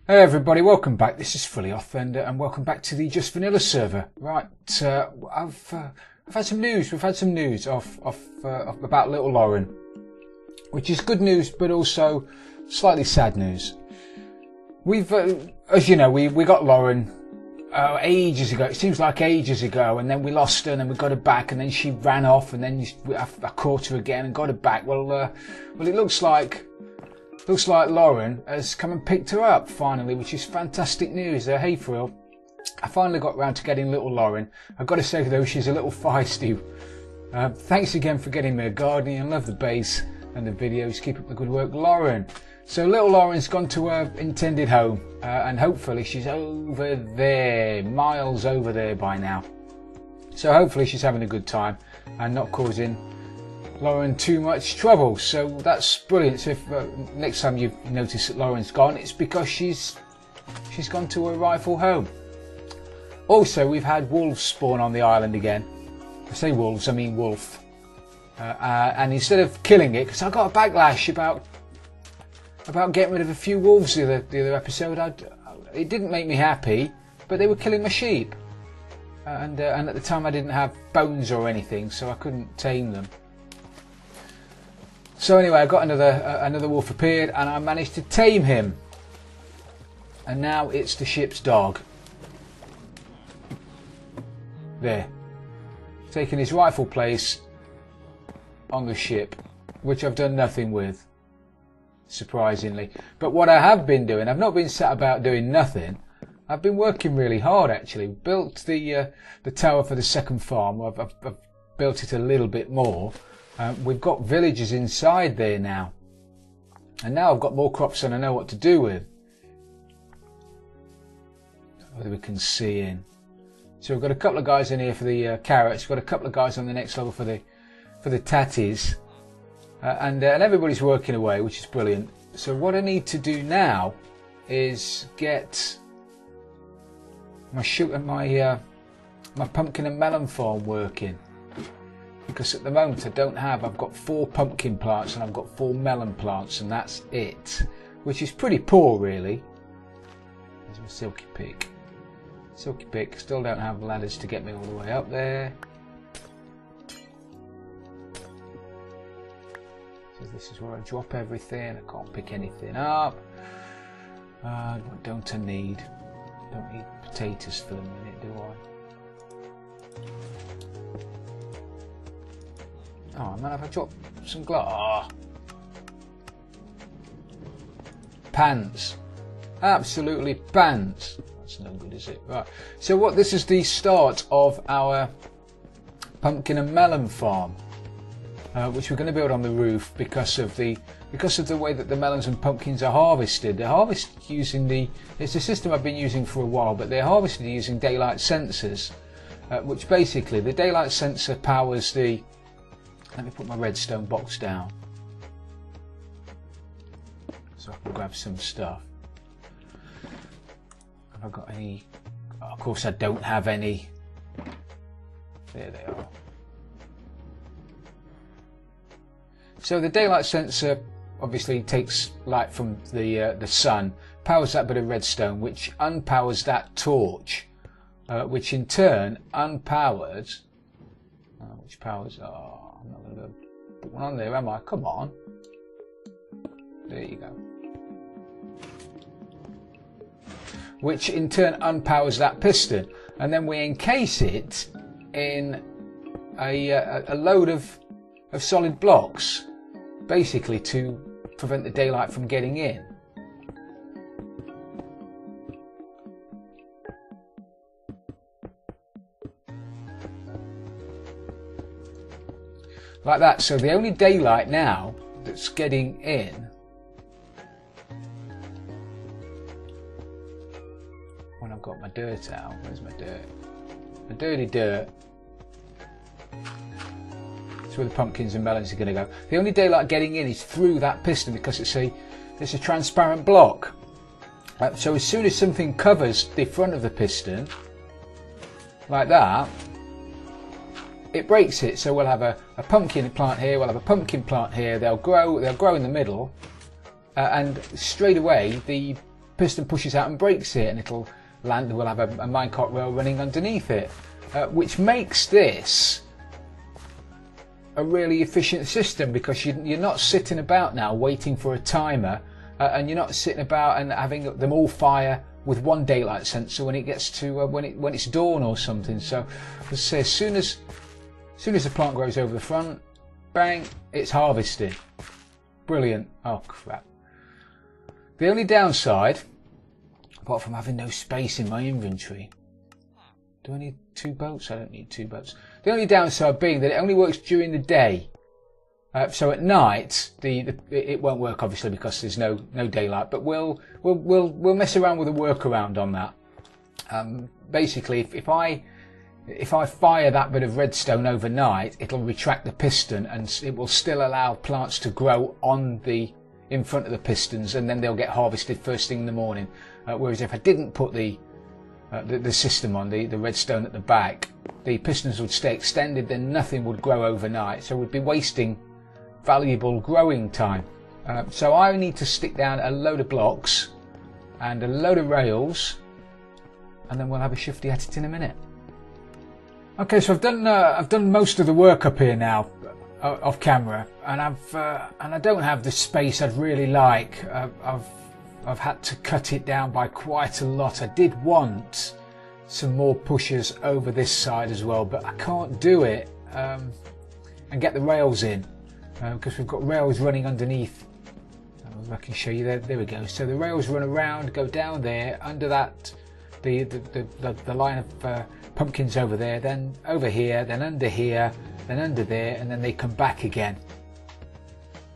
Hey everybody, welcome back. This is Fully Off and welcome back to the Just Vanilla server. Right, I've had some news. We've had some news about Lil Lauren, which is good news, but also slightly sad news. We've, as you know, we got Lauren ages ago. It seems like ages ago, and then we lost her, and then we got her back, and then she ran off, and then I caught her again and got her back. Well, it looks like Lauren has come and picked her up finally, which is fantastic news. Hey, for real, I finally got round to getting little Lauren. I've got to say though, she's a little feisty. Thanks again for getting me a guardian. I love the bass and the videos. Keep up the good work, Lauren. So little Lauren's gone to her intended home, and hopefully she's over there, miles over there by now. So hopefully she's having a good time and not causing Lauren too much trouble. So that's brilliant. So if next time you notice that Lauren's gone, it's because she's gone to her rightful home. Also, we've had wolves spawn on the island again. I say wolves, I mean wolf. And instead of killing it, because I got a backlash about getting rid of a few wolves the other episode, it didn't make me happy, but they were killing my sheep, and at the time I didn't have bones or anything, so I couldn't tame them. So anyway, I got another wolf appeared, and I managed to tame him. And now it's the ship's dog. There. Taking his rightful place on the ship, which I've done nothing with, surprisingly. But what I have been doing, I've not been sat about doing nothing. I've been working really hard, actually. Built the tower for the second farm. I've built it a little bit more. We've got villagers inside there now, and now I've got more crops than I know what to do with. Whether we can see in. So we've got a couple of guys in here for the carrots. We've got a couple of guys on the next level for the tatties, and everybody's working away, which is brilliant. So what I need to do now is get my pumpkin and melon farm working. Because at the moment I've got 4 pumpkin plants and I've got 4 melon plants, and that's it, which is pretty poor really. There's my silky pick. Still don't have ladders to get me all the way up there. So this is where I drop everything. I can't pick anything up. What don't I need? Don't need potatoes for the minute, do I? Oh man, have I dropped some glass? Pants. Absolutely pants. That's no good, is it? Right. So this is the start of our pumpkin and melon farm, which we're going to build on the roof because of the way that the melons and pumpkins are harvested. They're harvested using it's a system I've been using for a while, but they're harvested using daylight sensors, which basically the daylight sensor powers the. Let me put my redstone box down so I can grab some stuff. Have I got any? Oh, of course I don't have any. There they are. So the daylight sensor obviously takes light from the sun, powers that bit of redstone, which unpowers that torch, which in turn unpowers. Which powers are? I'm not going to put one on there, am I? Come on. There you go. Which in turn unpowers that piston, and then we encase it in a load of solid blocks, basically to prevent the daylight from getting in. Like that. So the only daylight now that's getting in when I've got my dirt out. Where's my dirt? My dirty dirt. That's where the pumpkins and melons are going to go. The only daylight getting in is through that piston because it's a transparent block. So as soon as something covers the front of the piston, like that, it breaks it. So we'll have a pumpkin plant here, we'll have a pumpkin plant here, they'll grow in the middle, and straight away the piston pushes out and breaks it, and it'll land. We'll have a minecart rail running underneath it, which makes this a really efficient system, because you're not sitting about now waiting for a timer, and you're not sitting about and having them all fire with one daylight sensor when it gets to when it's dawn or something. So as I say, as soon as the plant grows over the front, bang, it's harvested. Brilliant. Oh crap. The only downside, apart from having no space in my inventory, do I need 2 boats? I don't need 2 boats. The only downside being that it only works during the day. So at night, it won't work obviously because there's no daylight. But we'll mess around with a workaround on that. Basically, if I fire that bit of redstone overnight, it'll retract the piston, and it will still allow plants to grow in front of the pistons, and then they'll get harvested first thing in the morning. Whereas if I didn't put the system on, the redstone at the back, the pistons would stay extended, then nothing would grow overnight, so we'd be wasting valuable growing time. So I need to stick down a load of blocks and a load of rails, and then we'll have a shifty at it in a minute. Okay, so I've done most of the work up here now, off camera, and I don't have the space I'd really like. I've had to cut it down by quite a lot. I did want some more pushers over this side as well, but I can't do it and get the rails in, because we've got rails running underneath. I can show you there we go. So the rails run around, go down there, under that the line of pumpkins over there, then over here, then under here, then under there, and then they come back again.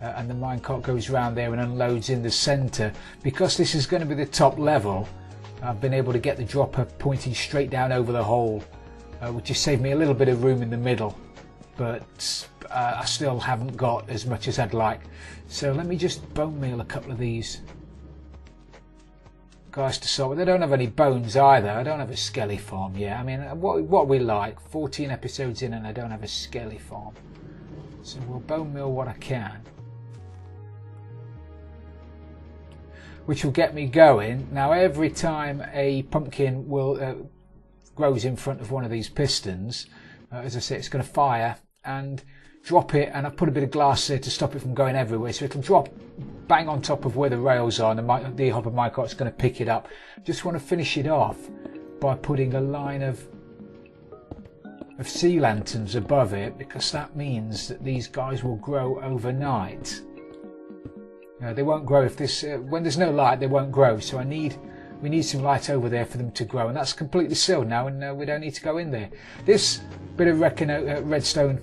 And the minecart goes round there and unloads in the centre. Because this is going to be the top level, I've been able to get the dropper pointing straight down over the hole, which has saved me a little bit of room in the middle, but I still haven't got as much as I'd like. So let me just bone meal a couple of these guys to start with. I don't have any bones either. I don't have a skelly farm yet. I mean, what we like, 14 episodes in and I don't have a skelly farm. So we'll bone meal what I can, which will get me going. Now every time a pumpkin grows in front of one of these pistons, as I say, it's going to fire and drop it, and I've put a bit of glass there to stop it from going everywhere, so it'll drop bang on top of where the rails are, and the hopper minecart's going to pick it up. Just want to finish it off by putting a line of sea lanterns above it, because that means that these guys will grow overnight. They won't grow if when there's no light, they won't grow. So we need some light over there for them to grow, and that's completely sealed now, and we don't need to go in there. This bit of redstone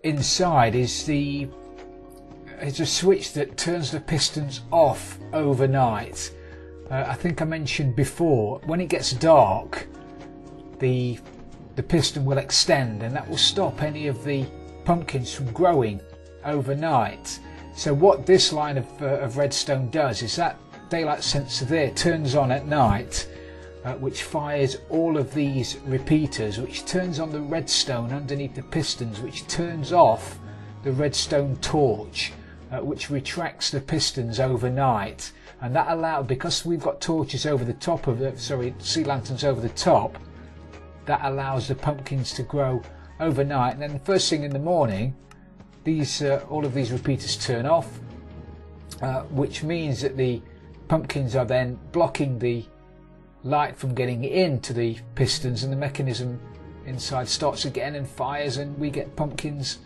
inside is a switch that turns the pistons off overnight. I think I mentioned before, when it gets dark, the piston will extend, and that will stop any of the pumpkins from growing overnight. So what this line of redstone does is that daylight sensor there turns on at night, which fires all of these repeaters, which turns on the redstone underneath the pistons, which turns off the redstone torch, which retracts the pistons overnight. And that allows, because we've got torches over the top of it, sea lanterns over the top, that allows the pumpkins to grow overnight. And then the first thing in the morning, all of these repeaters turn off, which means that the pumpkins are then blocking the light from getting into the pistons, and the mechanism inside starts again and fires, and we get pumpkins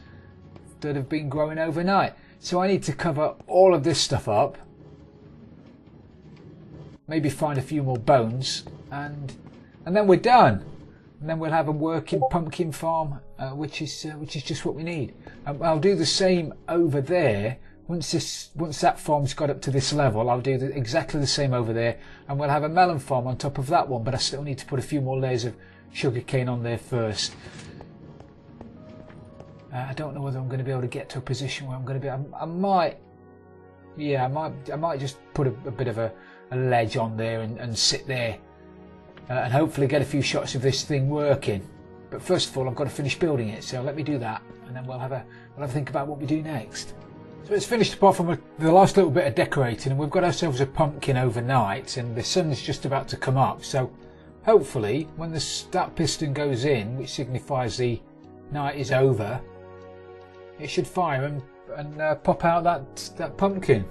that have been growing overnight. So I need to cover all of this stuff up, maybe find a few more bones, and then we're done. And then we'll have a working pumpkin farm, which is just what we need. I'll do the same over there. Once that farm's got up to this level, I'll do exactly the same over there, and we'll have a melon farm on top of that one. But I still need to put a few more layers of sugarcane on there first. I don't know whether I'm going to be able to get to a position where I'm going to be. I might just put a bit of a ledge on there and sit there. And hopefully get a few shots of this thing working. But first of all, I've got to finish building it, so let me do that, and then we'll have a think about what we do next. So it's finished apart from the last little bit of decorating, and we've got ourselves a pumpkin overnight, and the sun's just about to come up. So hopefully when that piston goes in, which signifies the night is over, it should fire and pop out that pumpkin.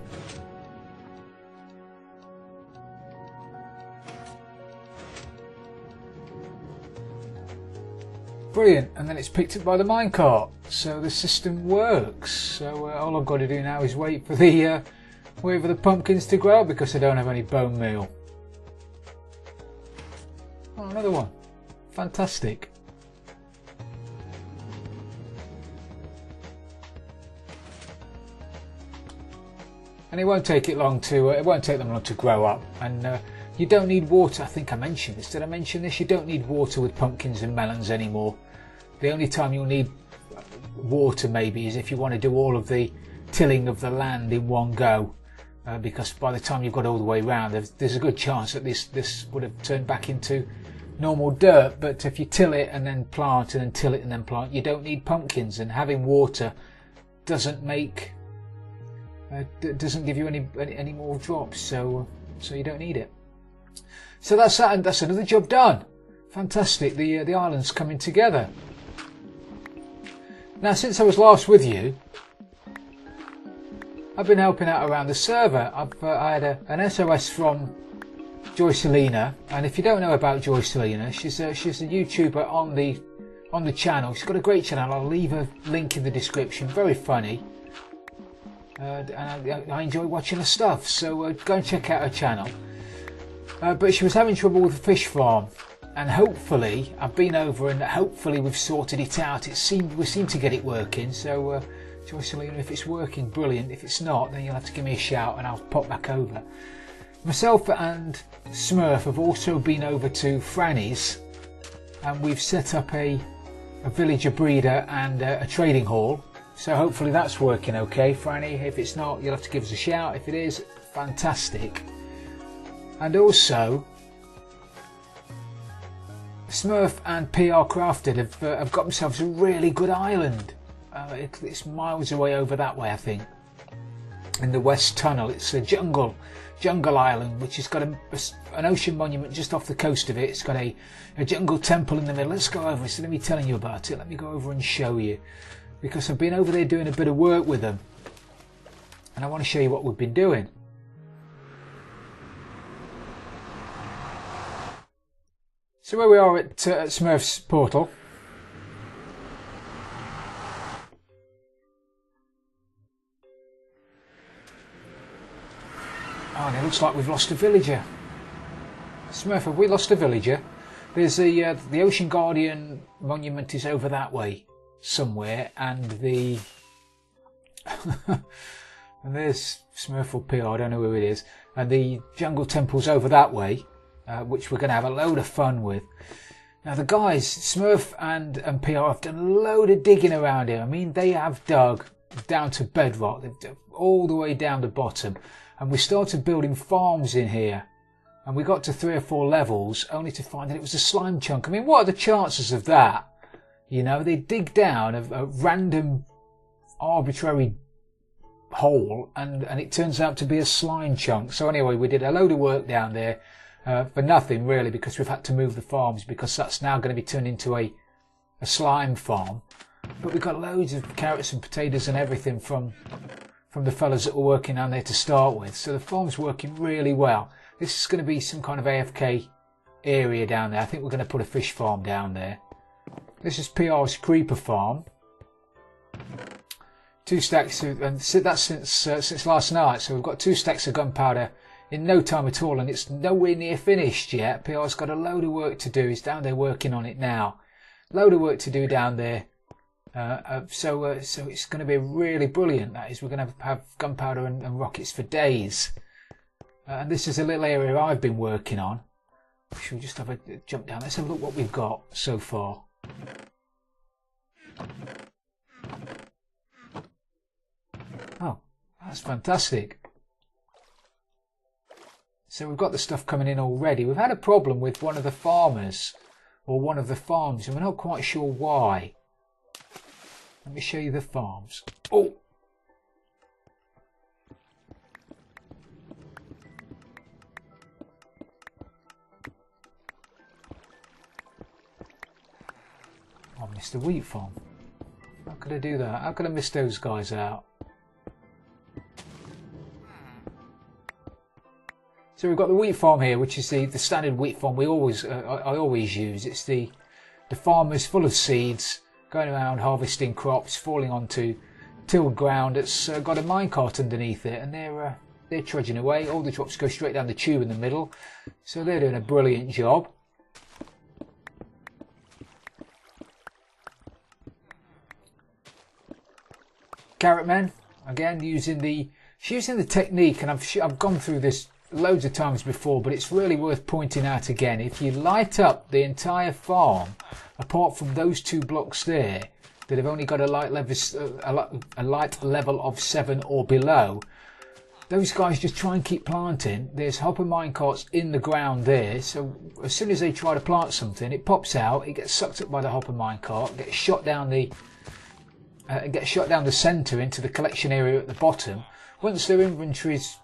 Brilliant, and then it's picked up by the minecart, so the system works. So all I've got to do now is wait for the pumpkins to grow, because I don't have any bone meal. Oh, another one, fantastic. And it won't take them long to grow up, and you don't need water. I think I mentioned this. Did I mention this? You don't need water with pumpkins and melons anymore. The only time you'll need water maybe is if you want to do all of the tilling of the land in one go, because by the time you've got all the way around, there's a good chance that this would have turned back into normal dirt. But if you till it and then plant and then till it and then plant, you don't need pumpkins, and having water doesn't give you any more drops, so you don't need it. So that's that, and that's another job done. Fantastic, the island's coming together. Now, since I was last with you, I've been helping out around the server. I had an SOS from Joycelina, and if you don't know about Joycelina, she's a YouTuber on the channel. She's got a great channel. I'll leave a link in the description. Very funny. And I enjoy watching her stuff, so go and check out her channel. But she was having trouble with the fish farm, and hopefully I've been over and hopefully we've sorted it out. We seem to get it working. So Joycelina, if it's working, brilliant. If it's not, then you'll have to give me a shout and I'll pop back over. Myself and Smurf have also been over to Franny's, and we've set up a villager breeder and a trading hall. So hopefully that's working okay, Franny. If it's not, you'll have to give us a shout. If it is, fantastic. And also, Smurf and PR Crafted have got themselves a really good island. It's miles away over that way, I think. In the West Tunnel, it's a jungle island, which has got an ocean monument just off the coast of it. It's got a jungle temple in the middle. Let's go over. Instead of me telling you about it, let me go over and show you, because I've been over there doing a bit of work with them, and I want to show you what we've been doing. So where we are at Smurf's portal. Oh, and it looks like we've lost a villager. Smurf, have we lost a villager? There's the Ocean Guardian monument is over that way somewhere, and and there's Smurf or PR, I don't know who it is, and the jungle temple's over that way, which we're going to have a load of fun with. Now the guys, Smurf and PR, have done a load of digging around here. I mean, they have dug down to bedrock. They've dug all the way down the bottom, and we started building farms in here, and we got to 3 or 4 levels only to find that it was a slime chunk. I mean, what are the chances of that? You know, they dig down a random arbitrary hole, and it turns out to be a slime chunk. So anyway, we did a load of work down there for nothing really, because we've had to move the farms, because that's now going to be turned into a slime farm. But we've got loads of carrots and potatoes and everything from the fellas that were working down there to start with. So the farm's working really well. This is going to be some kind of AFK area down there. I think we're going to put a fish farm down there. This is PR's creeper farm. 2 stacks of, and that's since last night. So we've got 2 stacks of gunpowder in no time at all, and it's nowhere near finished yet. PR's got a load of work to do. He's down there working on it now. Load of work to do down there. So it's going to be really brilliant. That is, we're going to have gunpowder and rockets for days. And this is a little area I've been working on. Should we just have a jump down? Let's have a look what we've got so far. Oh, that's fantastic. So we've got the stuff coming in already. We've had a problem with one of the farmers, or one of the farms, and we're not quite sure why. Let me show you the farms. Oh! missed the wheat farm. How could I do that? How could I miss those guys out? So we've got the wheat farm here, which is the standard wheat farm I always use. It's the farmers full of seeds, going around harvesting crops, falling onto tilled ground that's got a minecart underneath it, and they're trudging away. All the drops go straight down the tube in the middle, so they're doing a brilliant job. Carrot men, again using the technique, and I've gone through this loads of times before, but it's really worth pointing out again. If you light up the entire farm, apart from those 2 blocks there that have only got a light level of 7 or below, those guys just try and keep planting. There's hopper minecarts in the ground there, so as soon as they try to plant something, it pops out, it gets sucked up by the hopper minecart, gets shot down the centre into the collection area at the bottom. Once their inventory's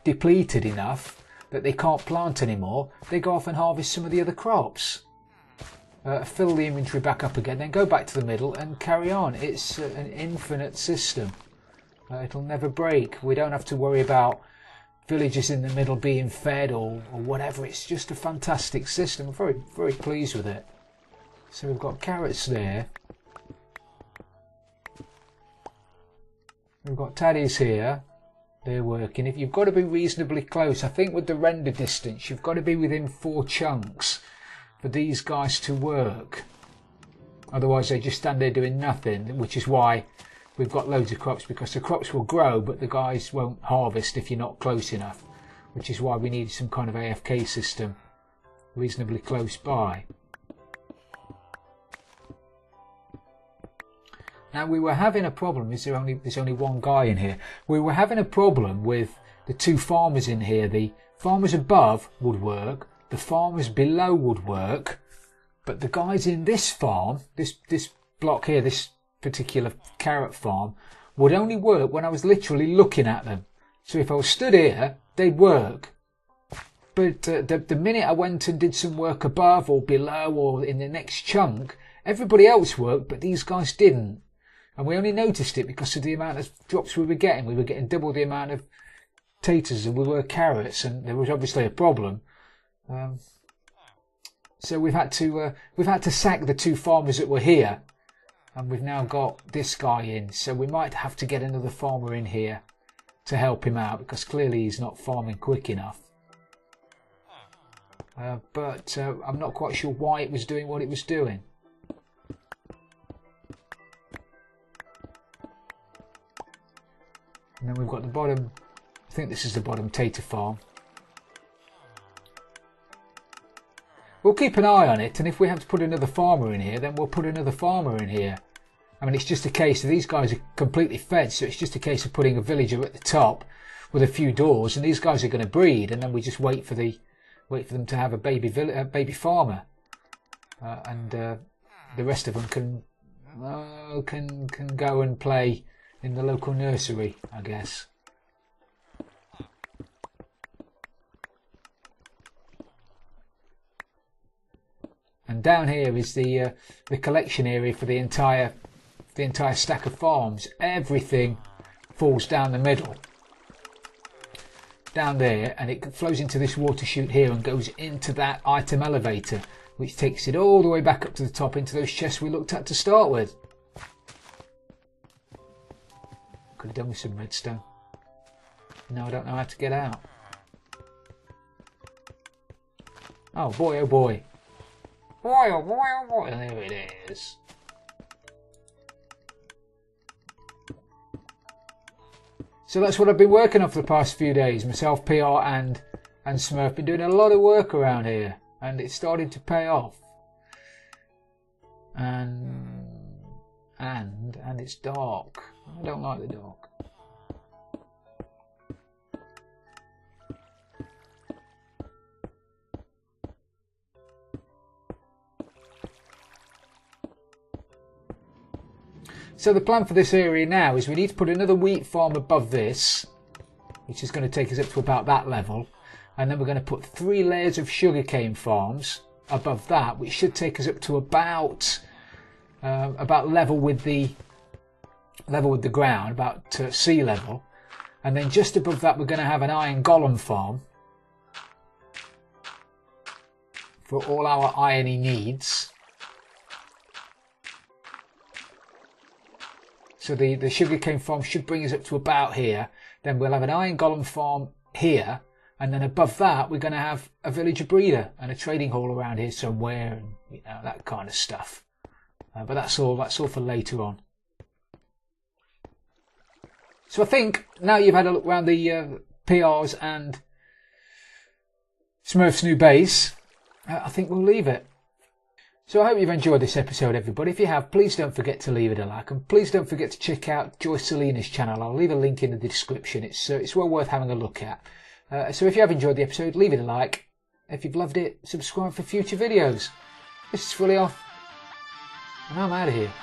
depleted enough that they can't plant anymore, they go off and harvest some of the other crops, fill the inventory back up again, then go back to the middle and carry on. It's an infinite system. It'll never break. We don't have to worry about villagers in the middle being fed or whatever. It's just a fantastic system. I'm very, very pleased with it. So we've got carrots there. We've got taddies here. They're working. If you've got to be reasonably close, I think with the render distance, you've got to be within 4 chunks for these guys to work. Otherwise, they just stand there doing nothing, which is why we've got loads of crops, because the crops will grow, but the guys won't harvest if you're not close enough, which is why we need some kind of AFK system reasonably close by. Now we were having a problem. There's only one guy in here. We were having a problem with the 2 farmers in here. The farmers above would work, the farmers below would work, but the guys in this farm, this block here, this particular carrot farm, would only work when I was literally looking at them. So if I was stood here, they'd work. But the minute I went and did some work above or below or in the next chunk, everybody else worked, but these guys didn't. And we only noticed it because of the amount of drops we were getting. We were getting double the amount of taters than we were carrots, and there was obviously a problem. So we've had to sack the 2 farmers that were here, and we've now got this guy in. So we might have to get another farmer in here to help him out, because clearly he's not farming quick enough. But I'm not quite sure why it was doing what it was doing. And then we've got the bottom, I think this is the bottom tater farm. We'll keep an eye on it, and if we have to put another farmer in here, then we'll put another farmer in here. I mean, it's just a case of these guys are completely fed, so it's just a case of putting a villager at the top with a few doors, and these guys are going to breed, and then we just wait for them to have a baby farmer, and the rest of them can go and play in the local nursery, I guess. And down here is the collection area for the entire stack of farms. Everything falls down the middle, down there, and it flows into this water chute here and goes into that item elevator, which takes it all the way back up to the top into those chests we looked at to start with. Could have done with some redstone. No, I don't know how to get out. Oh boy, oh boy. Boy, oh boy, oh boy. There it is. So that's what I've been working on for the past few days. Myself, PR and Smurf, been doing a lot of work around here, and it's starting to pay off. And it's dark. I don't like the dark. So the plan for this area now is we need to put another wheat farm above this, which is going to take us up to about that level, and then we're going to put 3 layers of sugarcane farms above that, which should take us up to about about level with the ground, about sea level, and then just above that we're going to have an iron golem farm for all our irony needs. So the sugarcane farm should bring us up to about here. Then we'll have an iron golem farm here, and then above that we're going to have a villager breeder and a trading hall around here somewhere, and you know, that kind of stuff. But that's all for later on. So I think now you've had a look around the PRs and Smurfs new base, I think we'll leave it. So I hope you've enjoyed this episode, everybody. If you have, please don't forget to leave it a like, and please don't forget to check out Joycelina's channel. I'll leave a link in the description. It's well worth having a look at. So if you have enjoyed the episode, leave it a like. If you've loved it, subscribe for future videos. This is Fully Off, and I'm out of here.